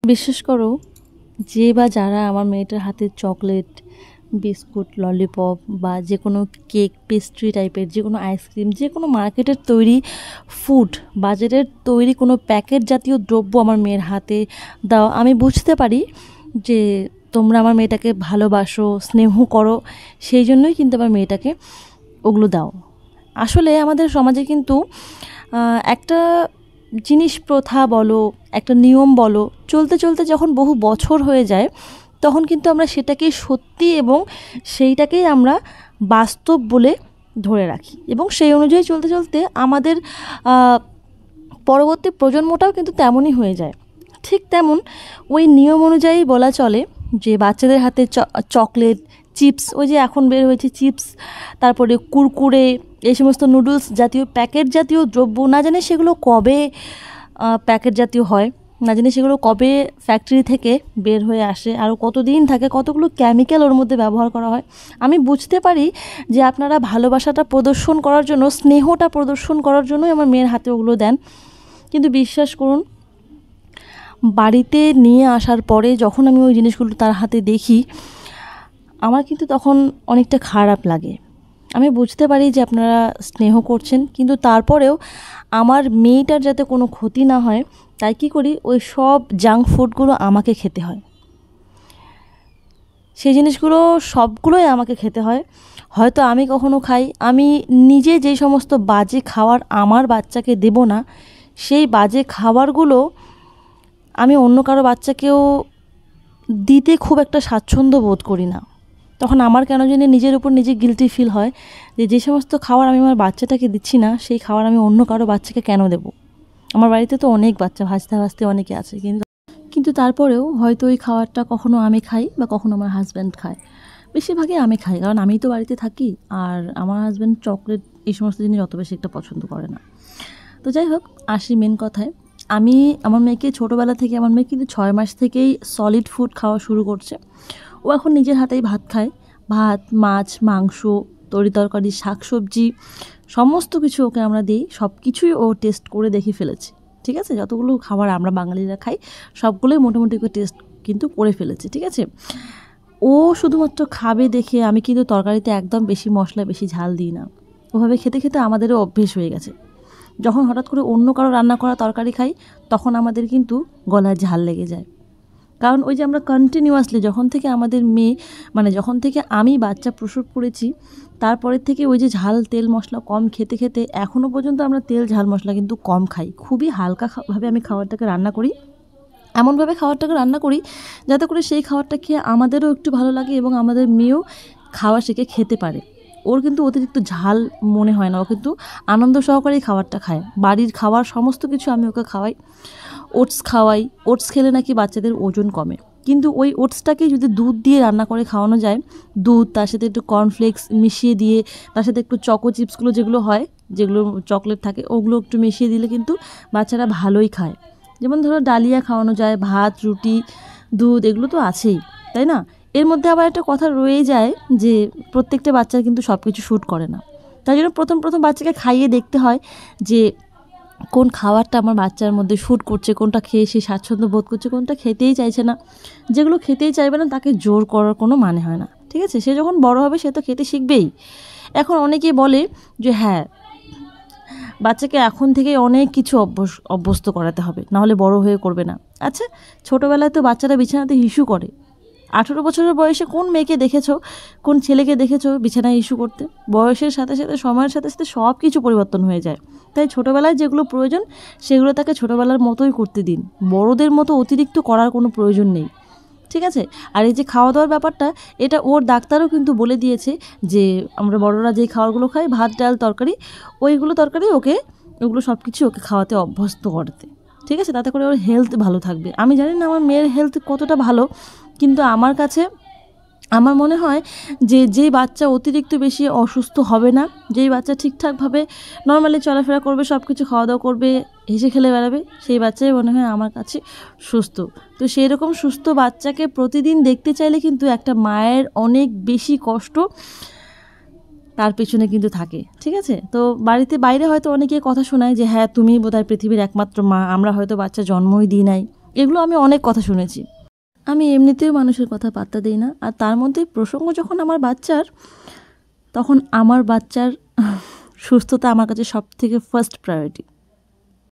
বিশ্বাস করো, যে বা যারা আমার মেয়েটার হাতে চকলেট, বিস্কুট, ললিপপ বা যে কোনো কেক, পেস্ট্রি টাইপের যে কোনো আইসক্রিম, যে কোনো মার্কেটের তৈরি ফুড, বাজারের তৈরি কোনো প্যাকেট জাতীয় দ্রব্য আমার মেয়ের হাতে দাও, আমি বুঝতে পারি যে তোমরা আমার মেয়েটাকে ভালোবাসো, স্নেহ করো, সেই জন্যই কিন্তু আমার মেয়েটাকে ওগুলো দাও। আসলে আমাদের সমাজে কিন্তু একটা জিনিস, প্রথা বলো, একটা নিয়ম বলো, চলতে চলতে যখন বহু বছর হয়ে যায়, তখন কিন্তু আমরা সেটাকেই সত্যি এবং সেইটাকেই আমরা বাস্তব বলে ধরে রাখি, এবং সেই অনুযায়ী চলতে চলতে আমাদের পরবর্তী প্রজন্মটাও কিন্তু তেমনই হয়ে যায়। ঠিক তেমন ওই নিয়ম অনুযায়ী বলা চলে যে বাচ্চাদের হাতে চকলেট, চিপস, ওই যে এখন বের হয়েছে চিপস, তারপরে কুরকুরে, এই সমস্ত নুডলস জাতীয় প্যাকেট জাতীয় দ্রব্য, না জানি সেগুলো কবে প্যাকেট জাতীয় হয়, না জানি সেগুলো কবে ফ্যাক্টরি থেকে বের হয়ে আসে, আরও কতদিন থাকে, কতগুলো কেমিক্যাল ওর মধ্যে ব্যবহার করা হয়। আমি বুঝতে পারি যে আপনারা ভালোবাসাটা প্রদর্শন করার জন্য, স্নেহটা প্রদর্শন করার জন্যই আমার মেয়ের হাতে ওগুলো দেন, কিন্তু বিশ্বাস করুন, বাড়িতে নিয়ে আসার পরে যখন আমি ওই জিনিসগুলো তার হাতে দেখি, আমার কিন্তু তখন অনেকটা খারাপ লাগে। আমি বুঝতে পারি যে আপনারা স্নেহ করছেন, কিন্তু তারপরেও আমার মেয়েটার যাতে কোনো ক্ষতি না হয়, তাই কী করি, ওই সব জাঙ্ক ফুডগুলো আমাকে খেতে হয়। সেই জিনিসগুলো সবগুলোই আমাকে খেতে হয়। হয়তো আমি কখনো খাই, আমি নিজে যেই সমস্ত বাজে খাবার আমার বাচ্চাকে দেব না, সেই বাজে খাবারগুলো আমি অন্য কারো বাচ্চাকেও দিতে খুব একটা স্বাচ্ছন্দ্য বোধ করি না। তখন আমার কেন জানি নিজের উপর নিজে গিলটি ফিল হয় যে যে সমস্ত খাবার আমি আমার বাচ্চাটাকে দিচ্ছি না, সেই খাবার আমি অন্য কারো বাচ্চাকে কেন দেব। আমার বাড়িতে তো অনেক বাচ্চা, ভাজতে ভাজতে অনেকে আছে, কিন্তু কিন্তু তারপরেও হয়তো ওই খাবারটা কখনো আমি খাই বা কখনো আমার হাজব্যান্ড খায়। বেশিরভাগই আমি খাই, কারণ আমিই তো বাড়িতে থাকি, আর আমার হাজব্যান্ড চকলেট এই সমস্ত জিনিস অত বেশি একটা পছন্দ করে না। তো যাই হোক, আসি মেন কথায়। আমি আমার মেয়েকে ছোটোবেলা থেকে, আমার মেয়ে কিন্তু 6 মাস থেকেই সলিড ফুড খাওয়া শুরু করছে। ও এখন নিজের হাতেই ভাত খায়। ভাত, মাছ, মাংস, তরিতরকারি, শাকসবজি সমস্ত কিছু ওকে আমরা দিই। সব কিছুই ও টেস্ট করে দেখে ফেলেছে। ঠিক আছে? যতগুলো খাবার আমরা বাঙালিরা খাই, সবগুলোই মোটামুটি ওকে টেস্ট কিন্তু করে ফেলেছে। ঠিক আছে? ও শুধুমাত্র খাবে দেখে আমি কিন্তু তরকারিতে একদম বেশি মশলা, বেশি ঝাল দিই না। ওভাবে খেতে খেতে আমাদেরও অভ্যেস হয়ে গেছে। যখন হঠাৎ করে অন্য কারো রান্না করা তরকারি খাই, তখন আমাদের কিন্তু গলায় ঝাল লেগে যায়। কারণ ওই যে আমরা কন্টিনিউয়াসলি যখন থেকে আমাদের মেয়ে, মানে যখন থেকে আমি বাচ্চা প্রসব করেছি, তারপরের থেকে ওই যে ঝাল, তেল, মশলা কম খেতে খেতে এখনও পর্যন্ত আমরা তেল, ঝাল, মশলা কিন্তু কম খাই। খুবই হালকা ভাবে আমি খাবারটাকে রান্না করি। এমনভাবে খাবারটাকে রান্না করি যাতে করে সেই খাবারটা খেয়ে আমাদেরও একটু ভালো লাগে এবং আমাদের মেয়েও খাওয়া শিখে খেতে পারে। ওর কিন্তু অতিরিক্ত ঝাল মনে হয় না, ও কিন্তু আনন্দ সহকারেই খাবারটা খায়। বাড়ির খাবার সমস্ত কিছু আমি ওকে খাওয়াই। ওটস খাওয়াই। ওটস খেলে নাকি বাচ্চাদের ওজন কমে, কিন্তু ওই ওটসটাকে যদি দুধ দিয়ে রান্না করে খাওয়ানো যায়, দুধ, তার সাথে একটু কর্নফ্লেক্স মিশিয়ে দিয়ে, তার সাথে একটু চকো চিপসগুলো যেগুলো হয়, যেগুলো চকলেট থাকে, ওগুলো একটু মিশিয়ে দিলে কিন্তু বাচ্চারা ভালোই খায়। যেমন ধরো ডালিয়া খাওয়ানো যায়, ভাত, রুটি, দুধ, এগুলো তো আছেই, তাই না? এর মধ্যে আবার একটা কথা রয়ে যায় যে প্রত্যেকটা বাচ্চার কিন্তু সব কিছু শ্যুট করে না। তাই জন্য প্রথম প্রথম বাচ্চাকে খাইয়ে দেখতে হয় যে কোন খাবারটা আমার বাচ্চার মধ্যে শ্যুট করছে, কোনটা খেয়ে সে স্বাচ্ছন্দ্য বোধ করছে, কোনটা খেতেই চাইছে না। যেগুলো খেতেই চাইবে না তাকে জোর করার কোনো মানে হয় না। ঠিক আছে? সে যখন বড় হবে সে তো খেতে শিখবেই। এখন অনেকেই বলে যে হ্যাঁ, বাচ্চাকে এখন থেকেই অনেক কিছু অভ্যস্ত করাতে হবে, নাহলে বড় হয়ে করবে না। আচ্ছা, ছোটোবেলায় তো বাচ্চারা বিছানাতে হিসু করে। 18 বছরের বয়সে কোন মেয়েকে দেখেছো, কোন ছেলেকে দেখেছো বিছানায় ইস্যু করতে? বয়সের সাথে সাথে, সময়ের সাথে সাথে সব কিছু পরিবর্তন হয়ে যায়। তাই ছোটোবেলায় যেগুলো প্রয়োজন সেগুলো তাকে ছোটোবেলার মতোই করতে দিন। বড়দের মতো অতিরিক্ত করার কোনো প্রয়োজন নেই। ঠিক আছে? আর এই যে খাওয়া দাওয়ার ব্যাপারটা, এটা ওর ডাক্তারও কিন্তু বলে দিয়েছে যে আমরা বড়রা যেই খাবারগুলো খাই, ভাত, ডাল, তরকারি, ওইগুলো তরকারি ওগুলো সব কিছু ওকে খাওয়াতে অভ্যস্ত করতে। ঠিক আছে? তাতে করে ওর হেলথ ভালো থাকবে। আমি জানি না আমার মেয়ের হেলথ কতটা ভালো, কিন্তু আমার কাছে আমার মনে হয় যে যেই বাচ্চা অতিরিক্ত বেশি অসুস্থ হবে না, যেই বাচ্চা ঠিকঠাকভাবে নর্মালি চলাফেরা করবে, সব কিছু খাওয়া দাওয়া করবে, হেসে খেলে বেড়াবে, সেই বাচ্চাই মনে হয় আমার কাছে সুস্থ। তো সেই রকম সুস্থ বাচ্চাকে প্রতিদিন দেখতে চাইলে কিন্তু একটা মায়ের অনেক বেশি কষ্ট তার পেছনে কিন্তু থাকে। ঠিক আছে? তো বাড়িতে বাইরে হয়তো অনেকে কথা শোনায় যে হ্যাঁ, তুমিই বোধহয় পৃথিবীর একমাত্র মা, আমরা হয়তো বাচ্চা জন্মই দিই নাই, এগুলো আমি অনেক কথা শুনেছি। আমি এমনিতেও মানুষের কথা পাত্তা দিই না, আর তার মধ্যে প্রসঙ্গ যখন আমার বাচ্চার, তখন আমার বাচ্চার সুস্থতা আমার কাছে সব থেকে ফার্স্ট প্রায়োরিটি।